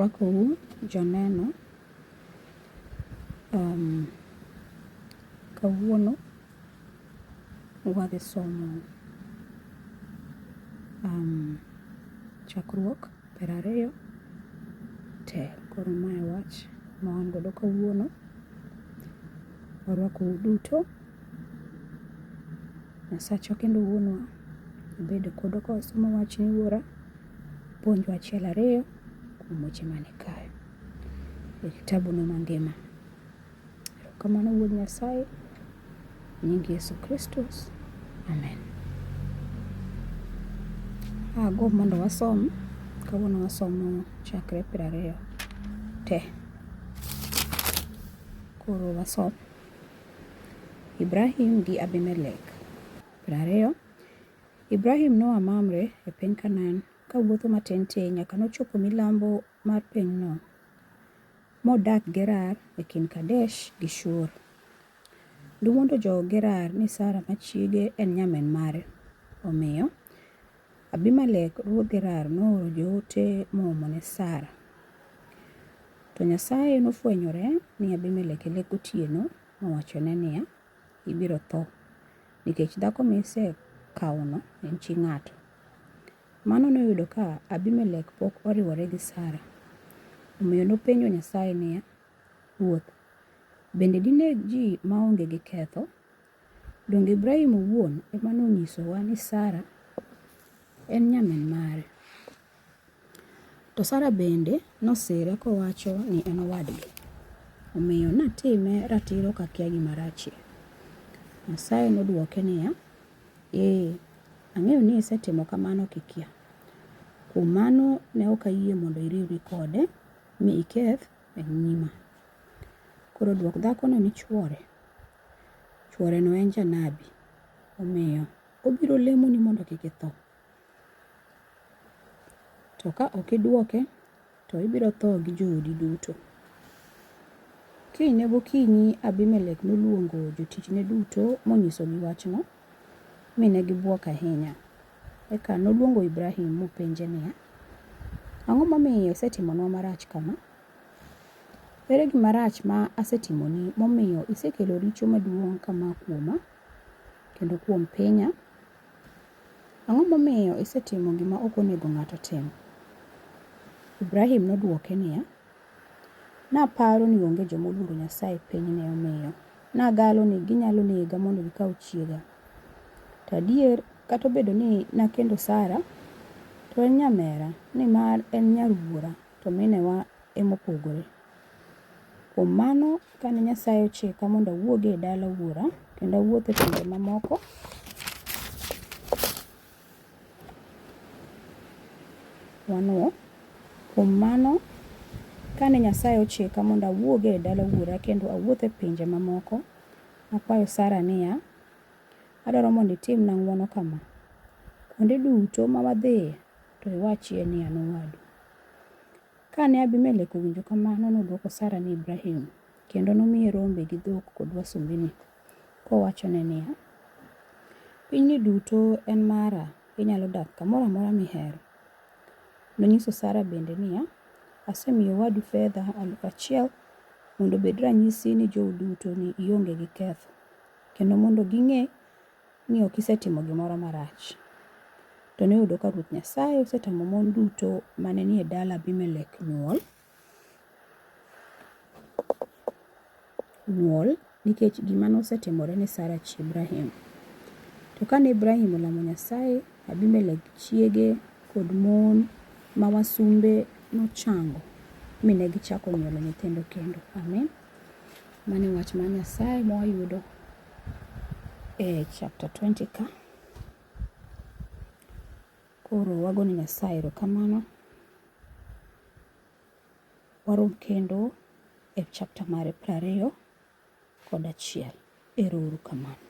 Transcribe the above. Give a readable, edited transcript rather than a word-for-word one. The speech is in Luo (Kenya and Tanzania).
Arwakou joneno. Kawuono wadhi somo chakruok 20 te. Koro mae wach ma wan godo kawuono. Arwakou duto. Nyasacha kendo wuonwa obed kodu ka wasomo wachni wuora. Puonjwa achiel ariyo kuom weche mani kae e kitabu no mangima. Erokamano wuod Nyasaye, nying Yesu Kristus. Amen. Agombo mondo wasom. Kawuono wasomo chakre 20 te. Koro wasom. Ibrahim gi Abimelek. 20. Ibrahim noa Mamre e piny Kanaan kawuotho matin nyaka nochopo milambo mar pinyno, modak Gerar e kind Kadesh gi Shur. Lumondo jo Gerar ni Sara machiege en nyamin mare. Omiyo Abimelek ruodh Gerar nooro joote moomone Sara. To Nyasaye nofwenyore ni Abimelek e lek gotieno mowachone niya, ibiro tho nikech dhako misekawno en chi ng'ato. Mano noyudo ka Abimelek pok oriwore gi Sara. Omiyo nopenjo Nyasaye niya, Ruoth, bende dineg ji maonge gi ketho? Donge Ibrahim owuon ema nonyisowa ni Sara en nyamin mare? To Sara bende nosire kowacho ni en owadgi. Omiyo natime ratiro kakia gima rachie. Nyasaye nodwoke niya, ang'eyo ni isetimo kamano kikia. Kuom mano ne ok ayie mondo iriwri kode mi iketh e nyima. Koro dwok dhakono ni chwore. Chwore no en janabi. Omiyo obiro lemoni mondo kik itho. To ka ok idwoke, to ibiro tho gi joodi duto. Kinyne gokinyi Abimelek noluongo jotichne duto monyisogi wachno, mine gibuok ahinya. Eka noluongo Ibrahim mopenje niya, ang'o momiyo isetimonwa marach kama? Ere gima rach ma asetimoni momiyo isekelo richo maduong' kama kuoma kendo kuom pinya? Ang'o momiyo isetimo gima ok onego ng'ato tim? Ibrahim nodwoke niya, naparo ni onge joma oluoro Nyasaye pinyni, omiyo nagalo ni ginyalo nega mondo gikaw chiega. To adier, kata obedo ni nakendo Sara, to en nyamera, nimar en nyar wuora, to minewa emopogore. Kuom mano, kane Nyasaye ochika mondo awuoge e dala wuora kendo awuothe pinje mamoko, kuom mano, kane Nyasaye ochika mondo awuoge e dala wuora kendo awuothe pinje mamoko, nakwayo Sara niya, adwaro mondo itimna ng'wono kama. Kuonde duto ma wadhiye, to iwachie ni an owadu. Kane Abimelek owinjo kamano, nodwoko Sara ni Ibrahim, kendo nomiye rombe gi dhok kod wasumbini, kowachone niya, pinyni duto en mara, inyalo dak kamoro amora mihero. Nonyiso Sara bende niya, asemiyo owadu fedha 1,000 mondo obed ranyisi ni jou duto ni ionge gi ketho, kendo mondo ging'e ni ok isetimo gimoro marach. To noyudo ka Ruoth Nyasaye osetamo mon duto mane ni e dala Abimelek nyuol nikech gima nosetimore ne Sara chi Ibrahim. To kane Ibrahim olamo Nyasaye, Abimelek chiege kod mon ma wasumbe nochango mine gichako nyuolo nyithindo kendo. Amen. Mane wach mar Nyasaye mwayudo e chapter 20 ka. Koro wagone Nyasaye erokamano. Warom kendo e chapter mare 21. Ero uru kamano.